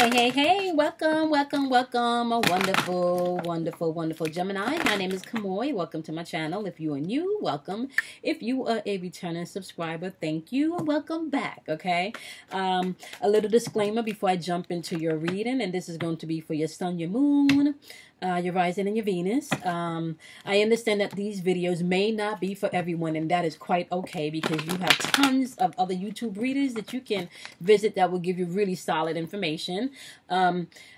Hey, welcome, a wonderful Gemini. My name is Kamoy. Welcome to my channel. If you are new, welcome. If you are a returning subscriber, thank you and welcome back, okay? A little disclaimer before I jump into your reading, and this is going to be for your sun, your moon, your rising and your Venus. I understand that these videos may not be for everyone, and that is quite okay because you have tons of other YouTube readers that you can visit that will give you really solid information.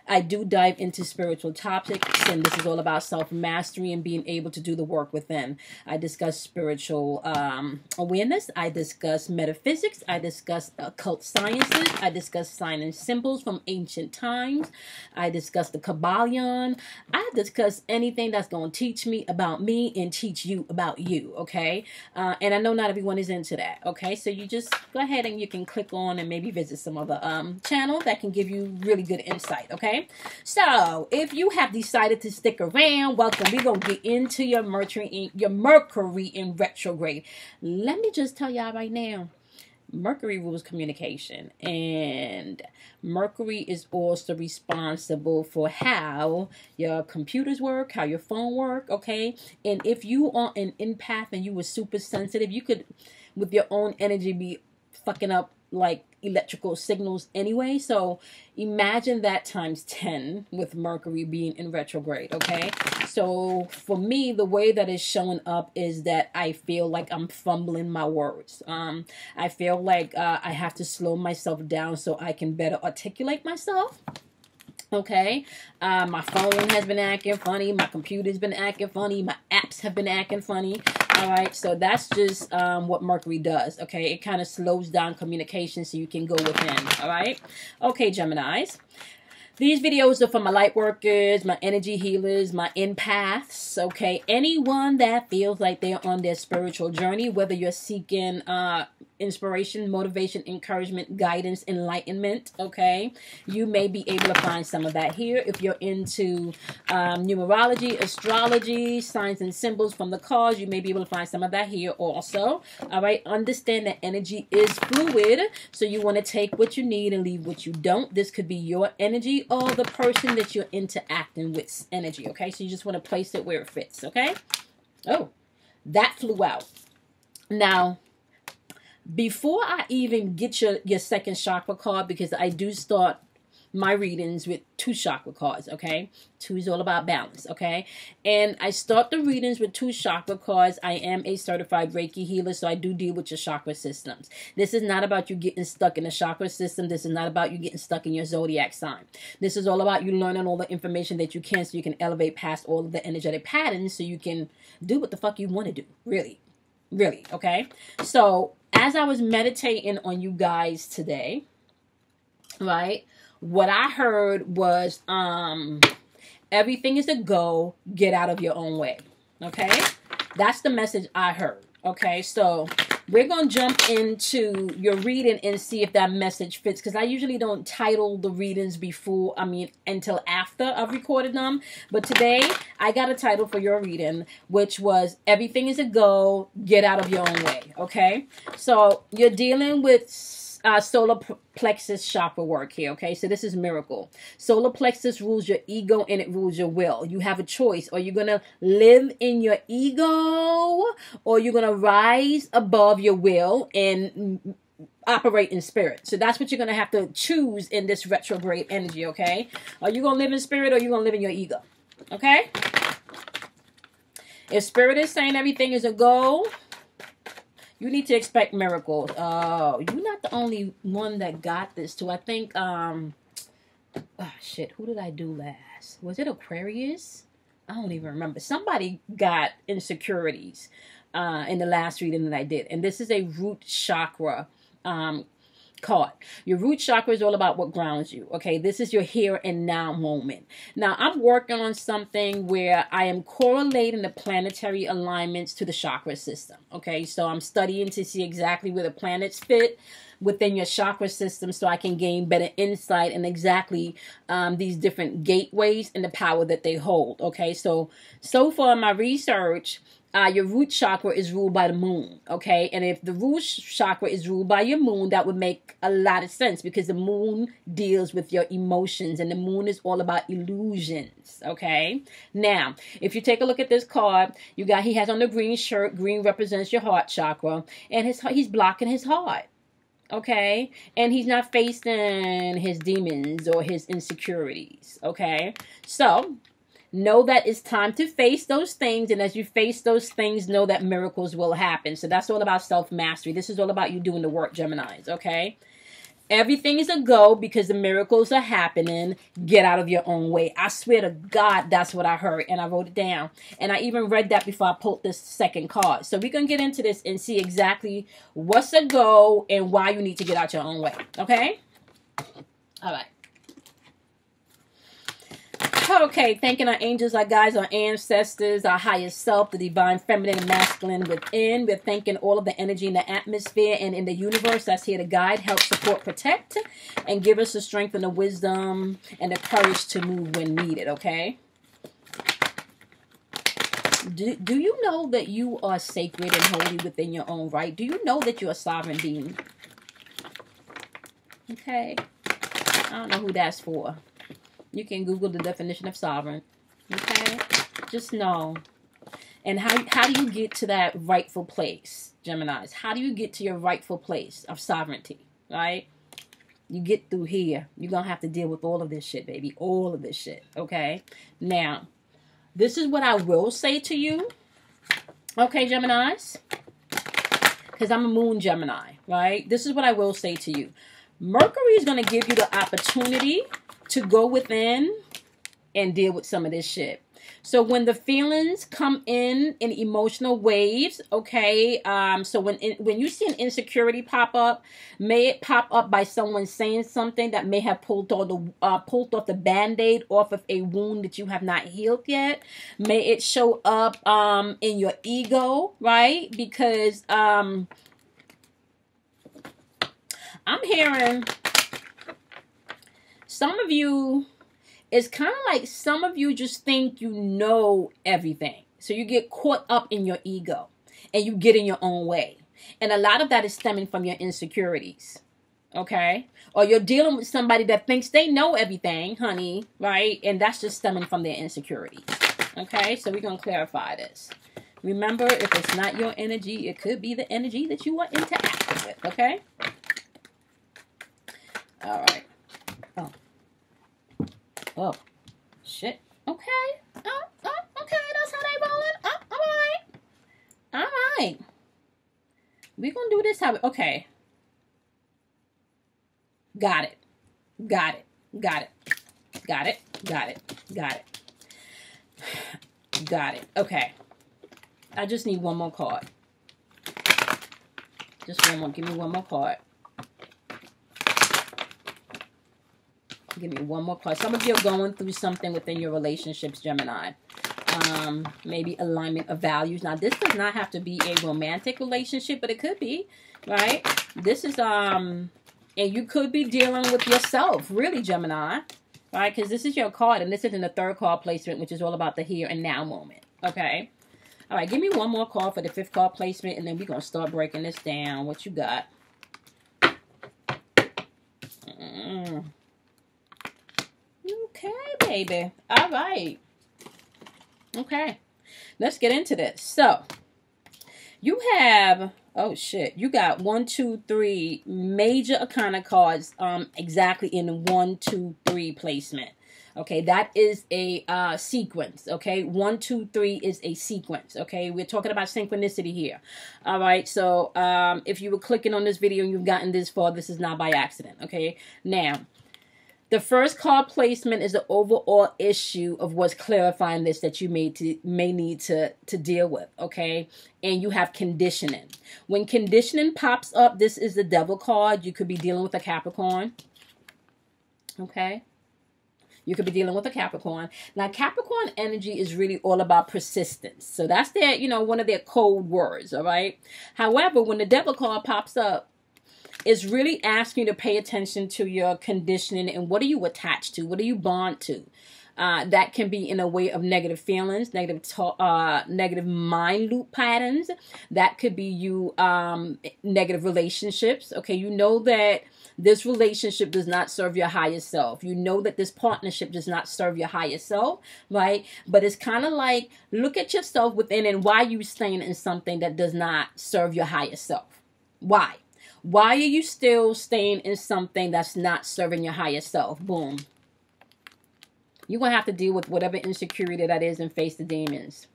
I do dive into spiritual topics, and this is all about self-mastery and being able to do the work within. I discuss spiritual awareness. I discuss metaphysics. I discuss occult sciences. I discuss sign and symbols from ancient times. I discuss the Kabbalion. I discuss anything that's going to teach me about me and teach you about you, okay? And I know not everyone is into that, okay? So you just go ahead and you can click on and maybe visit some other channel that can give you really good insight, okay? So if you have decided to stick around, welcome. We're going to get into your Mercury in retrograde. Let me just tell y'all right now, Mercury rules communication, and Mercury is also responsible for how your computers work, how your phone work, okay? And if you are an empath and you were super sensitive, you could, with your own energy, be fucking up like electrical signals anyway. So imagine that times 10 with Mercury being in retrograde, okay? So for me, the way that it's showing up is that I feel like I'm fumbling my words. I feel like I have to slow myself down so I can better articulate myself. Okay, my phone has been acting funny. My computer's been acting funny. My apps have been acting funny. All right, so that's just what Mercury does. Okay, it kind of slows down communication so you can go within. All right, okay, Geminis. These videos are for my light workers, my energy healers, my empaths, okay? Anyone that feels like they're on their spiritual journey, whether you're seeking inspiration, motivation, encouragement, guidance, enlightenment, okay? You may be able to find some of that here. If you're into numerology, astrology, signs and symbols from the cards, you may be able to find some of that here also. All right, understand that energy is fluid, so you want to take what you need and leave what you don't. This could be your energy or the person that you're interacting with energy, okay? So you just want to place it where it fits, okay? Oh, that flew out. Now, before I even get your second chakra card, because I do start my readings with 2 chakra cards, okay? 2 is all about balance, okay? And I start the readings with 2 chakra cards. I am a certified Reiki healer, so I do deal with your chakra systems. This is not about you getting stuck in the chakra system. This is not about you getting stuck in your zodiac sign. This is all about you learning all the information that you can so you can elevate past all of the energetic patterns so you can do what the fuck you want to do, really, okay? So as I was meditating on you guys today, right, what I heard was everything is a go, get out of your own way, okay? That's the message I heard, okay? So we're going to jump into your reading and see if that message fits, because I usually don't title the readings until after I've recorded them. But today, I got a title for your reading, which was Everything is a Go, Get Out of Your Own Way, okay? So you're dealing with solar plexus chakra work here, okay? So this is miracle. Solar plexus rules your ego and it rules your will. You have a choice. Are you going to live in your ego, or you're going to rise above your will and operate in spirit? So that's what you're going to have to choose in this retrograde energy, okay? Are you going to live in spirit, or are you going to live in your ego? Okay? If spirit is saying everything is a go, you need to expect miracles. Oh, you're not the only one that got this too. I think, oh shit, who did I do last? Was it Aquarius? I don't even remember. Somebody got insecurities in the last reading that I did. And this is a root chakra card. Your root chakra is all about what grounds you, okay? This is your here and now moment. Now, I'm working on something where I am correlating the planetary alignments to the chakra system, okay? So I'm studying to see exactly where the planets fit within your chakra system so I can gain better insight in exactly these different gateways and the power that they hold, okay? So far in my research, your root chakra is ruled by the moon, okay? And if the root chakra is ruled by your moon, that would make a lot of sense because the moon deals with your emotions and the moon is all about illusions, okay? Now, if you take a look at this card, he has on the green shirt. Green represents your heart chakra, and he's blocking his heart. Okay, and he's not facing his demons or his insecurities. Okay, so know that it's time to face those things, and as you face those things, know that miracles will happen. So that's all about self-mastery. This is all about you doing the work, Geminis. Okay, everything is a go because the miracles are happening. Get out of your own way. I swear to God, that's what I heard, and I wrote it down. And I even read that before I pulled this second card. So we're going to get into this and see exactly what's a go and why you need to get out your own way. Okay? All right. Okay, thanking our angels, our guides, our ancestors, our highest self, the divine feminine and masculine within. We're thanking all of the energy in the atmosphere and in the universe that's here to guide, help, support, protect, and give us the strength and the wisdom and the courage to move when needed, okay? Do you know that you are sacred and holy within your own right? Do you know that you're a sovereign being? Okay. I don't know who that's for. You can Google the definition of sovereign. Okay? Just know. And how do you get to that rightful place, Geminis? How do you get to your rightful place of sovereignty? Right? You get through here. You're going to have to deal with all of this shit, baby. All of this shit. Okay? Now, this is what I will say to you. Okay, Geminis? Because I'm a moon Gemini. Right? This is what I will say to you. Mercury is going to give you the opportunity to go within and deal with some of this shit. So when the feelings come in emotional waves, okay, so when you see an insecurity pop up, may it pop up by someone saying something that may have pulled off the Band-Aid off of a wound that you have not healed yet. May it show up in your ego, right? Because I'm hearing some of you, it's kind of like some of you just think you know everything. So you get caught up in your ego and you get in your own way. And a lot of that is stemming from your insecurities. Okay? Or you're dealing with somebody that thinks they know everything, honey, right? And that's just stemming from their insecurities. Okay? So we're going to clarify this. Remember, if it's not your energy, it could be the energy that you are interacting with. Okay? All right. Oh, shit. Okay. Okay. That's how they rolling. All right. All right. We're going to do this how... Okay. Got it. Got it. Got it. Got it. Got it. Got it. Got it. Okay. I just need one more card. Just one more. Give me one more card. Give me one more card. Some of you are going through something within your relationships, Gemini. Maybe alignment of values. Now, this does not have to be a romantic relationship, but it could be, right? This is, and you could be dealing with yourself, really, Gemini, right? Because this is your card, and this is in the third card placement, which is all about the here and now moment, okay? All right, give me one more card for the fifth card placement, and then we're going to start breaking this down. What you got? Okay, baby. All right. Okay. Let's get into this. So, you have, oh shit, you got 1, 2, 3 major arcana cards exactly in 1, 2, 3 placement. Okay, that is a sequence. Okay, 1, 2, 3 is a sequence. Okay, we're talking about synchronicity here. All right, so if you were clicking on this video and you've gotten this far, this is not by accident. Okay, now the first card placement is the overall issue of what's clarifying this that you may need to deal with, okay? And you have conditioning. When conditioning pops up, this is the Devil card. You could be dealing with a Capricorn, okay? You could be dealing with a Capricorn. Now, Capricorn energy is really all about persistence. So that's their, one of their code words, all right? However, when the Devil card pops up, it's really asking you to pay attention to your conditioning and what are you attached to? What are you bond to? That can be in a way of negative feelings, negative mind loop patterns. That could be you, negative relationships. Okay, you know that this relationship does not serve your highest self. You know that this partnership does not serve your highest self, right? But it's kind of like, look at yourself within and why you staying in something that does not serve your highest self. Why? Why are you still staying in something that's not serving your highest self? Boom. You're going to have to deal with whatever insecurity that is and face the demons.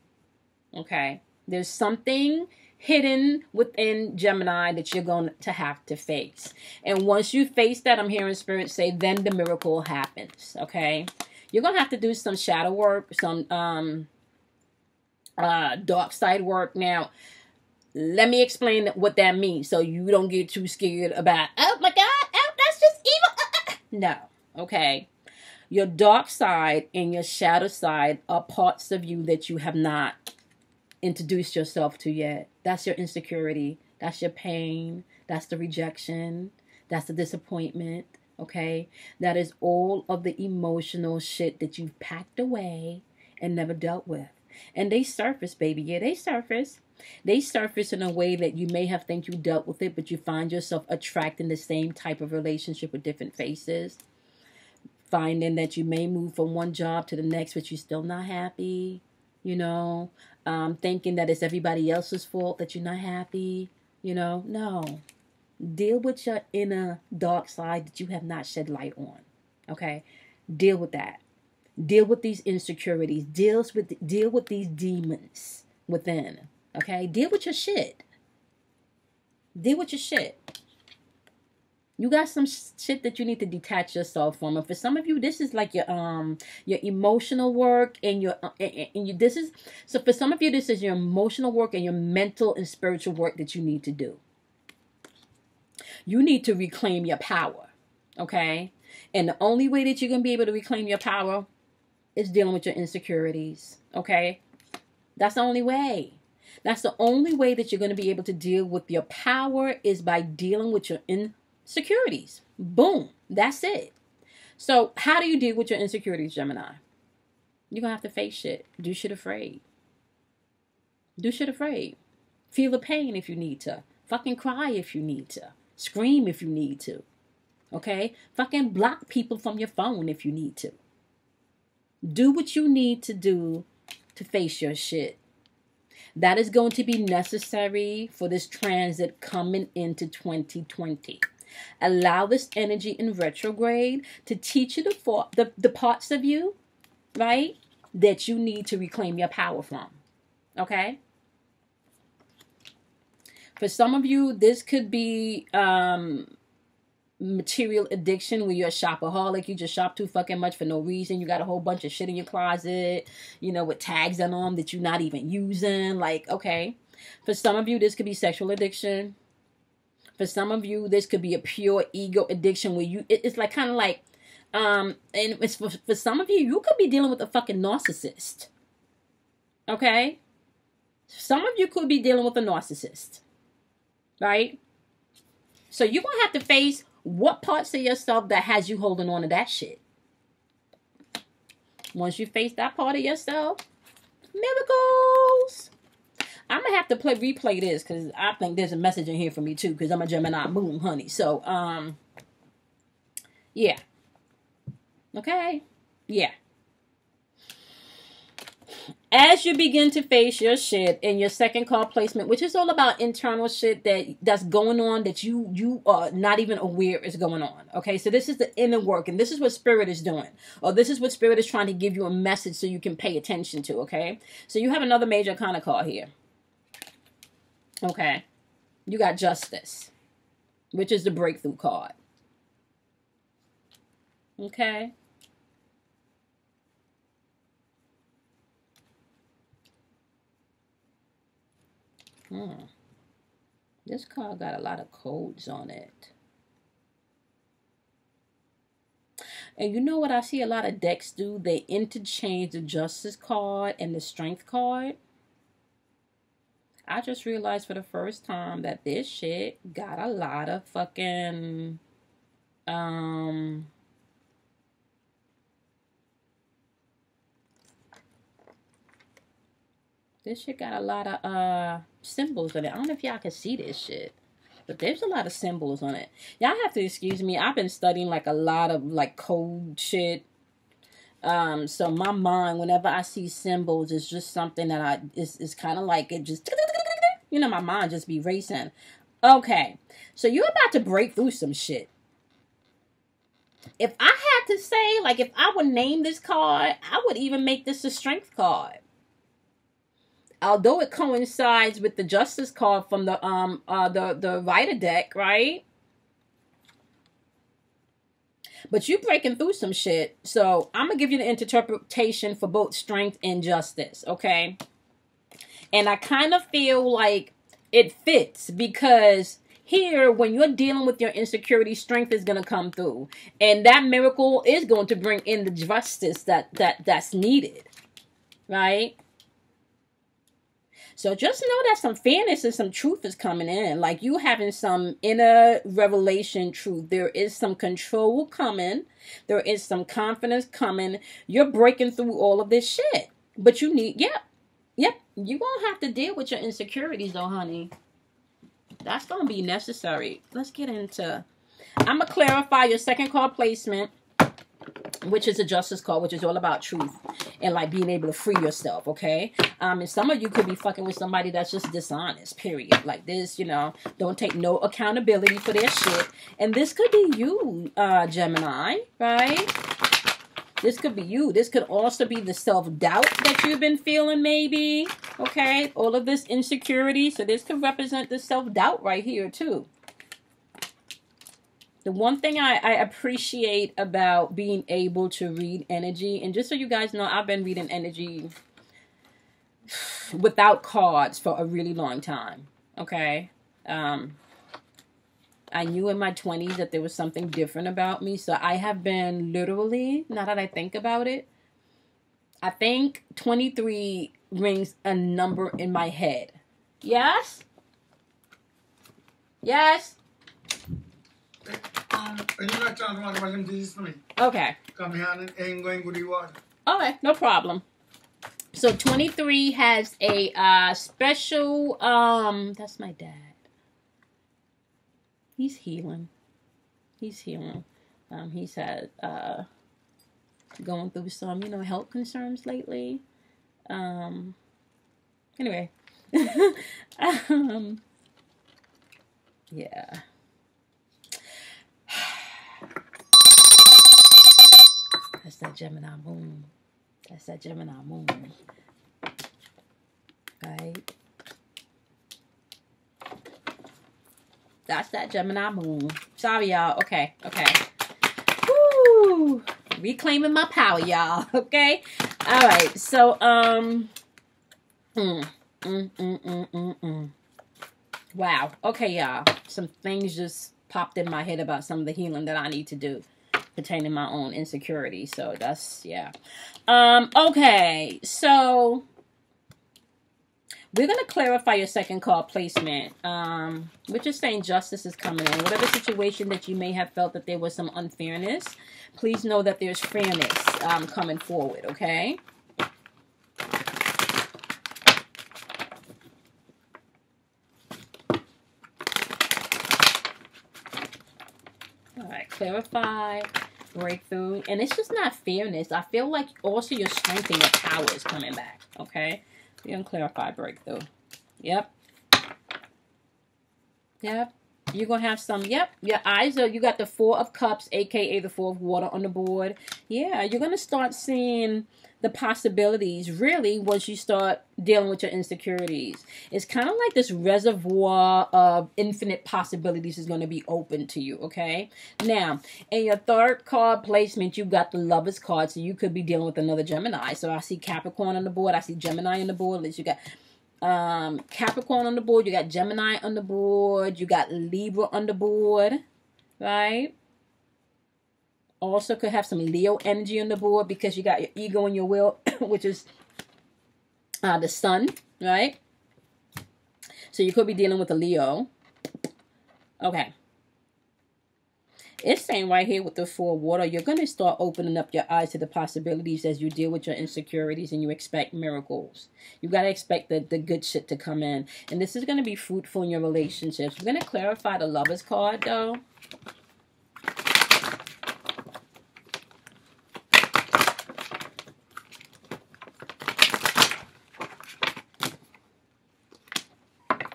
Okay? There's something hidden within Gemini that you're going to have to face. And once you face that, I'm hearing Spirit say, then the miracle happens. Okay? You're going to have to do some shadow work, some dark side work. Now, let me explain what that means so you don't get too scared about, oh my God, oh, that's just evil. No. Okay? Your dark side and your shadow side are parts of you that you have not introduced yourself to yet. That's your insecurity. That's your pain. That's the rejection. That's the disappointment. Okay? That is all of the emotional shit that you've packed away and never dealt with. And they surface, baby. Yeah, they surface. They surface in a way that you may have think you dealt with it, but you find yourself attracting the same type of relationship with different faces. Finding that you may move from one job to the next, but you're still not happy, you know, thinking that it's everybody else's fault that you're not happy, you know. No. Deal with your inner dark side that you have not shed light on, okay? Deal with that. Deal with these insecurities. Deal with these demons within, okay? Deal with your shit. Deal with your shit. You got some shit that you need to detach yourself from. And for some of you, this is like your emotional work and so for some of you, this is your emotional work and your mental and spiritual work that you need to do. You need to reclaim your power, okay? And the only way that you're going to be able to reclaim your power is dealing with your insecurities, okay? That's the only way. That's the only way that you're going to be able to deal with your power is by dealing with your insecurities. Boom. That's it. So how do you deal with your insecurities, Gemini? You're going to have to face shit. Do shit afraid. Do shit afraid. Feel the pain if you need to. Fucking cry if you need to. Scream if you need to. Okay? Fucking block people from your phone if you need to. Do what you need to do to face your shit. That is going to be necessary for this transit coming into 2020. Allow this energy in retrograde to teach you the parts of you, right, that you need to reclaim your power from. Okay? For some of you, this could be material addiction where you're a shopaholic. You just shop too fucking much for no reason. You got a whole bunch of shit in your closet, you know, with tags on them that you're not even using. Like, okay. For some of you, this could be sexual addiction. For some of you, this could be a pure ego addiction where it's like kind of like, and it's for some of you, you could be dealing with a fucking narcissist. Okay? Some of you could be dealing with a narcissist. Right? So you're going to have to face what parts of yourself that has you holding on to that shit. Once you face that part of yourself, miracles. I'm going to have to replay this because I think there's a message in here for me too because I'm a Gemini. Boom, honey. So, yeah. Okay? Yeah. As you begin to face your shit in your second card placement, which is all about internal shit that's going on that you are not even aware is going on. Okay, so this is the inner work, and this is what Spirit is doing, or this is what Spirit is trying to give you a message so you can pay attention to. Okay, so you have another major kind of card here. Okay, you got Justice, which is the breakthrough card. Okay. This card got a lot of codes on it. And you know what I see a lot of decks do? They interchange the Justice card and the Strength card. I just realized for the first time that this shit got a lot of fucking... This shit got a lot of symbols in it. I don't know if y'all can see this shit, but there's a lot of symbols on it. Y'all have to excuse me. I've been studying like a lot of like code shit. So my mind, whenever I see symbols, is just something that is kind of like it just, you know, my mind just be racing. Okay, so you're about to break through some shit. If I had to say, like, if I would name this card, I would even make this a strength card. Although it coincides with the Justice card from the Rider deck, right? But you breaking through some shit. So I'm gonna give you the interpretation for both strength and justice, okay? And I kind of feel like it fits because here, when you're dealing with your insecurity, strength is gonna come through, and that miracle is going to bring in the justice that's needed, right? So just know that some fairness and some truth is coming in. Like you having some inner revelation truth. There is some control coming. There is some confidence coming. You're breaking through all of this shit. But you need, yep. You're going to have to deal with your insecurities though, honey. That's going to be necessary. Let's get into, I'm going to clarify your second card placement, which is a justice card, which is all about truth and like being able to free yourself, okay? And some of you could be fucking with somebody that's just dishonest, period. Like this, you know, don't take no accountability for their shit. And this could be you, Gemini, right? This could be you. This could also be the self-doubt that you've been feeling, maybe, okay? All of this insecurity. So this could represent the self-doubt right here, too. The one thing I appreciate about being able to read energy, and just so you guys know, I've been reading energy without cards for a really long time, okay? I knew in my 20s that there was something different about me, so I have been literally, now that I think about it, I think 23 rings a number in my head. Yes? Yes? Okay. Okay, no problem. So 23 has a special, that's my dad. He's healing. He's healing. He's had, going through some, you know, health concerns lately. Anyway. Yeah. That's that Gemini moon. That's that Gemini moon. Right? That's that Gemini moon. Sorry, y'all. Okay. Okay. Woo! Reclaiming my power, y'all. Okay? Alright. So, wow. Okay, y'all. Some things just popped in my head about some of the healing that I need to do pertaining my own insecurity. So that's, yeah. Okay, so we're going to clarify your second card placement. We're just saying justice is coming in. Whatever situation that you may have felt that there was some unfairness, please know that there's fairness coming forward, okay? All right, clarify. Breakthrough, and it's just not fairness. I feel like also your strength and your power is coming back, okay? We're gonna clarify breakthrough. Yep. You're gonna have some, your eyes are, you got the Four of Cups, aka the Four of Water on the board. Yeah, you're gonna start seeing the possibilities, really, once you start dealing with your insecurities. It's kind of like this reservoir of infinite possibilities is going to be open to you, okay? Now, in your third card placement, you got the Lovers card, so you could be dealing with another Gemini. So I see Capricorn on the board. I see Gemini on the board. At least you got Capricorn on the board. You got Gemini on the board. You got Libra on the board, right? Also could have some Leo energy on the board because you got your ego and your will, which is the sun, right? So you could be dealing with a Leo. Okay. It's saying right here with the 4 water, you're going to start opening up your eyes to the possibilities as you deal with your insecurities and you expect miracles. You got to expect the good shit to come in. And this is going to be fruitful in your relationships. We're going to clarify the Lovers card, though.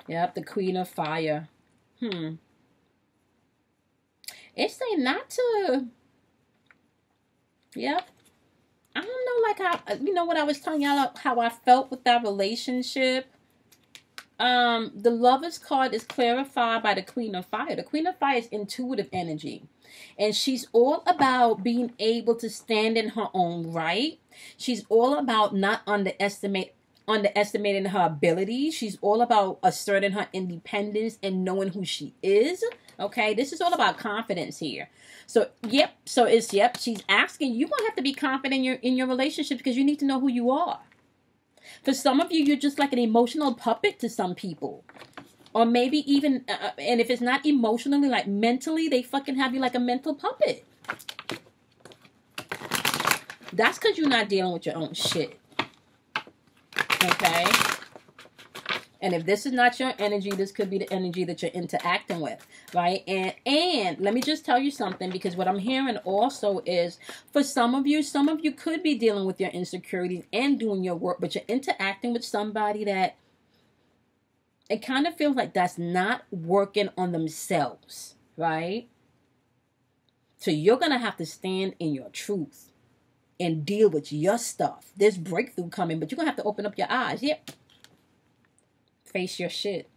Yep, the Queen of Fire. It's saying not to... Yep. I don't know, like, you know what I was telling y'all, how I felt with that relationship. The Lovers card is clarified by the Queen of Fire. The Queen of Fire is intuitive energy. And she's all about being able to stand in her own right. She's all about not underestimating her abilities. She's all about asserting her independence and knowing who she is. Okay, this is all about confidence here. So, yep. So it's, yep. She's asking, you're gonna have to be confident in your relationship because you need to know who you are. For some of you, you're just like an emotional puppet to some people, or maybe even, and if it's not emotionally, like mentally, they fucking have you like a mental puppet. That's because you're not dealing with your own shit. Okay? And if this is not your energy, this could be the energy that you're interacting with, right? And let me just tell you something, because what I'm hearing also is, for some of you could be dealing with your insecurities and doing your work, but you're interacting with somebody that it kind of feels like that's not working on themselves, right? So you're going to have to stand in your truth and deal with your stuff. There's breakthrough coming, but you're going to have to open up your eyes. Yep. Face your shit.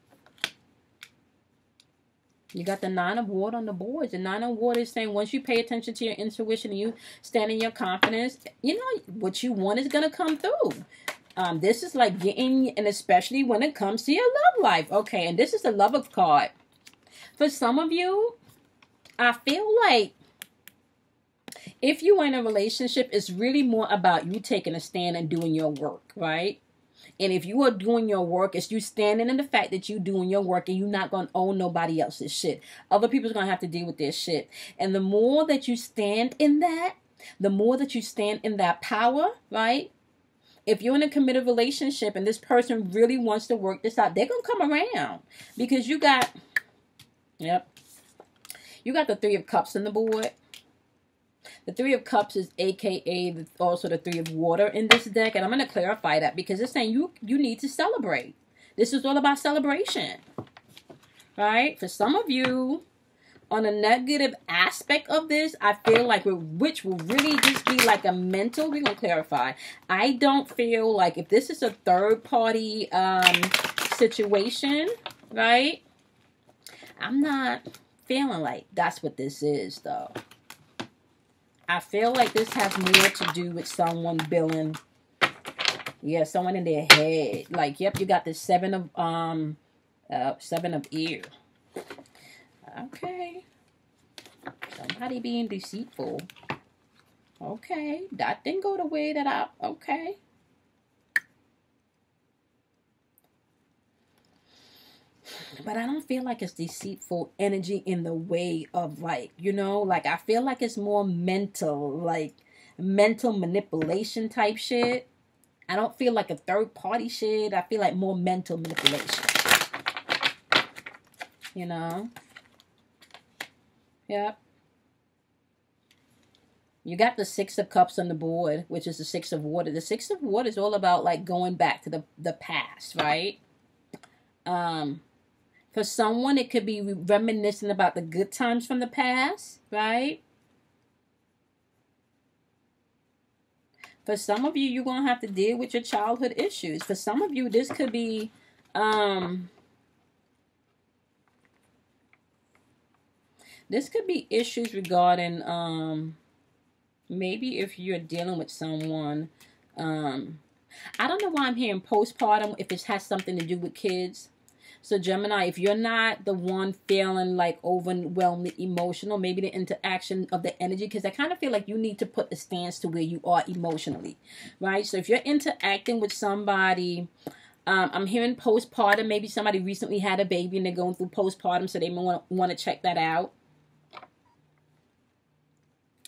You got the 9 of Water on the board. The 9 of Water is saying once you pay attention to your intuition and you stand in your confidence, you know, what you want is going to come through. This is like getting, and especially when it comes to your love life. Okay, and this is the Lover card. For some of you, I feel like if you are in a relationship, it's really more about you taking a stand and doing your work, right? And if you are doing your work, it's you standing in the fact that you're doing your work and you're not going to own nobody else's shit. Other people's going to have to deal with their shit. And the more that you stand in that, the more that you stand in that power, right? If you're in a committed relationship and this person really wants to work this out, they're going to come around. Because you got, yep, you got the 3 of Cups on the board. The 3 of Cups is aka also the 3 of Water in this deck. And I'm going to clarify that because it's saying you need to celebrate. This is all about celebration. Right? For some of you, on a negative aspect of this, I feel like which will really just be like a mental. We're going to clarify. I don't feel like if this is a third party situation, right? I'm not feeling like that's what this is though. I feel like this has more to do with someone building, yeah, someone in their head. Like, yep, you got the 7 of ear. Okay. Somebody being deceitful. Okay. That didn't go the way that okay. But I don't feel like it's deceitful energy in the way of like, you know, like I feel like it's more mental, like mental manipulation type shit. I don't feel like a third party shit. I feel like more mental manipulation. You know? Yep. You got the 6 of Cups on the board, which is the 6 of Water. The 6 of Water is all about like going back to the past, right? For someone, it could be reminiscing about the good times from the past, right? For some of you, you're going to have to deal with your childhood issues. For some of you, this could be, issues regarding, maybe if you're dealing with someone, I don't know why I'm hearing postpartum, if it has something to do with kids. So Gemini, if you're not the one feeling like overwhelmed emotional, maybe the interaction of the energy, because I kind of feel like you need to put the stance to where you are emotionally, right? So if you're interacting with somebody, I'm hearing postpartum, maybe somebody recently had a baby and they're going through postpartum, so they want to check that out.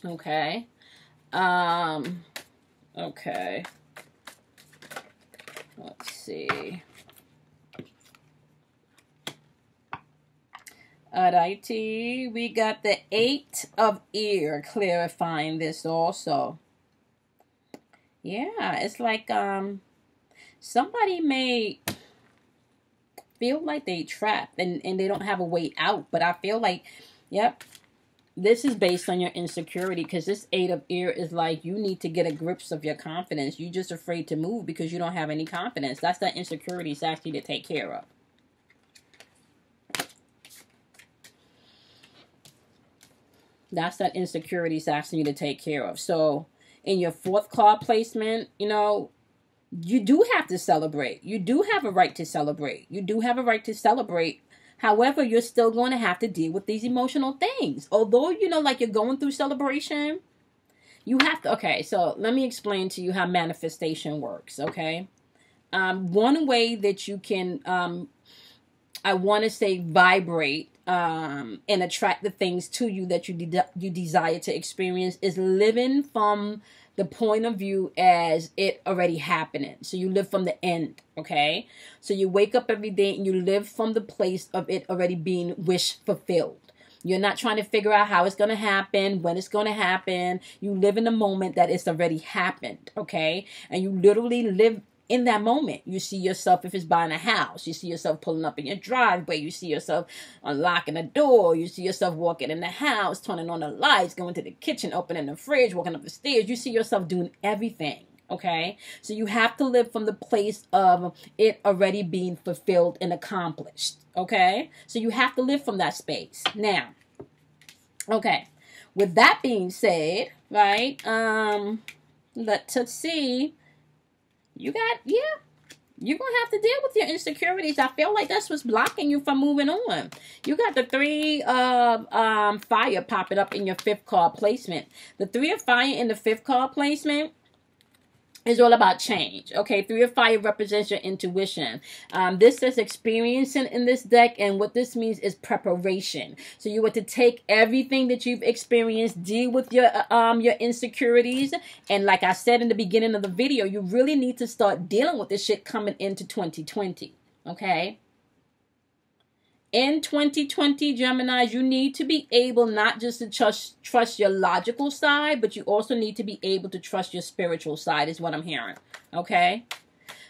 Okay. Okay. Let's see. Alrighty, we got the 8 of ear clarifying this also. Yeah, it's like somebody may feel like they trapped and they don't have a way out, but I feel like, yep, this is based on your insecurity, because this 8 of ear is like you need to get a grips of your confidence. You're just afraid to move because you don't have any confidence. That's that insecurity is asking you to take care of. That's that insecurity is asking you to take care of. So in your 4th card placement, you know, you do have to celebrate. You do have a right to celebrate. You do have a right to celebrate. However, you're still going to have to deal with these emotional things. Although, you know, like you're going through celebration, you have to, okay, so let me explain to you how manifestation works, okay? One way that you can, I want to say vibrate and attract the things to you that you desire to experience is living from the point of view as it already happening. So you live from the end, okay? So you wake up every day and you live from the place of it already being wish fulfilled. You're not trying to figure out how it's going to happen, when it's going to happen. You live in the moment that it's already happened, okay? And you literally live in that moment. You see yourself, if it's buying a house, you see yourself pulling up in your driveway, you see yourself unlocking a door, you see yourself walking in the house, turning on the lights, going to the kitchen, opening the fridge, walking up the stairs. You see yourself doing everything, okay? So you have to live from the place of it already being fulfilled and accomplished, okay? So you have to live from that space. Now, okay, with that being said, right, let's see. You got, yeah, you're going to have to deal with your insecurities. I feel like that's what's blocking you from moving on. You got the 3 of fire popping up in your 5th card placement. The 3 of fire in the 5th card placement is all about change. Okay, 3 of fire represents your intuition. This is experiencing in this deck, and what this means is preparation. So you want to take everything that you've experienced, deal with your insecurities, and like I said in the beginning of the video, you really need to start dealing with this shit coming into 2020. Okay. In 2020, Geminis, you need to be able not just to trust your logical side, but you also need to be able to trust your spiritual side is what I'm hearing, okay?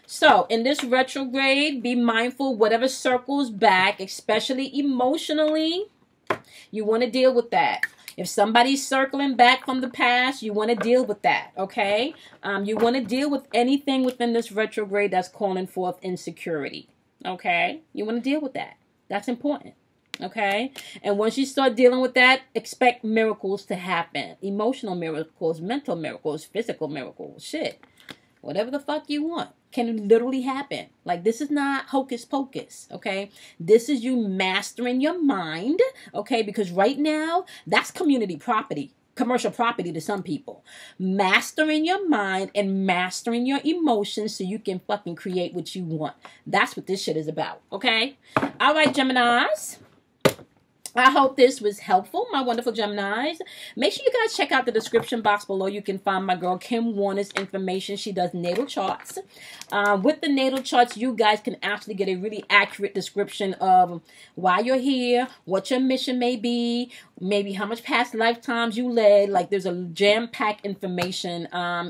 So, in this retrograde, be mindful whatever circles back, especially emotionally, you want to deal with that. If somebody's circling back from the past, you want to deal with that, okay? You want to deal with anything within this retrograde that's calling forth insecurity, okay? You want to deal with that. That's important, okay? And once you start dealing with that, expect miracles to happen. Emotional miracles, mental miracles, physical miracles, shit. Whatever the fuck you want can literally happen. Like, this is not hocus pocus, okay? This is you mastering your mind, okay? Because right now, that's community property. Commercial property to some people. Mastering your mind and mastering your emotions so you can fucking create what you want. That's what this shit is about, okay? All right, Geminis. I hope this was helpful, my wonderful Geminis. Make sure you guys check out the description box below. You can find my girl Kim Warner's information. She does natal charts. With the natal charts, you guys can actually get a really accurate description of why you're here, what your mission may be, maybe how much past lifetimes you led. Like, there's a jam-packed information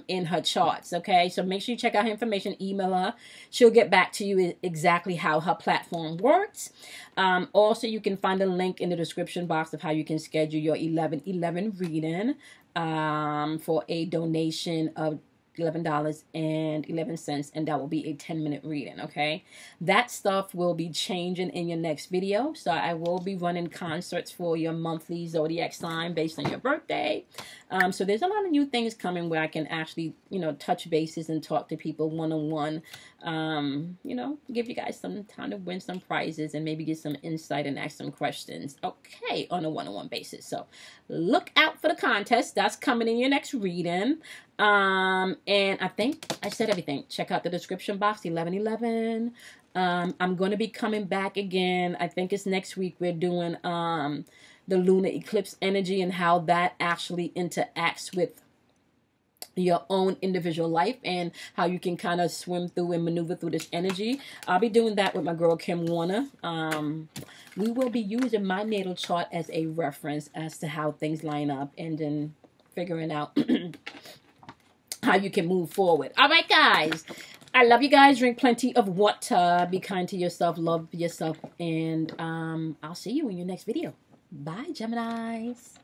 in her charts, okay? So make sure you check out her information. Email her. She'll get back to you exactly how her platform works. Also, you can find a link in the description box of how you can schedule your 11/11 reading for a donation of $11.11, and that will be a 10-minute reading, okay? That stuff will be changing in your next video, so I will be running concerts for your monthly zodiac sign based on your birthday. So there's a lot of new things coming where I can actually, you know, touch bases and talk to people one-on-one, you know, give you guys some time to win some prizes and maybe get some insight and ask some questions, okay, on a one-on-one basis. So look out for the contest. That's coming in your next reading. And I think I said everything. Check out the description box, 11/11. I'm going to be coming back again. I think it's next week. We're doing the lunar eclipse energy and how that actually interacts with your own individual life and how you can kind of swim through and maneuver through this energy. I'll be doing that with my girl Kim Warner. We will be using my natal chart as a reference as to how things line up and then figuring out how you can move forward. All right, guys. I love you guys. Drink plenty of water. Be kind to yourself. Love yourself. And I'll see you in your next video. Bye, Geminis.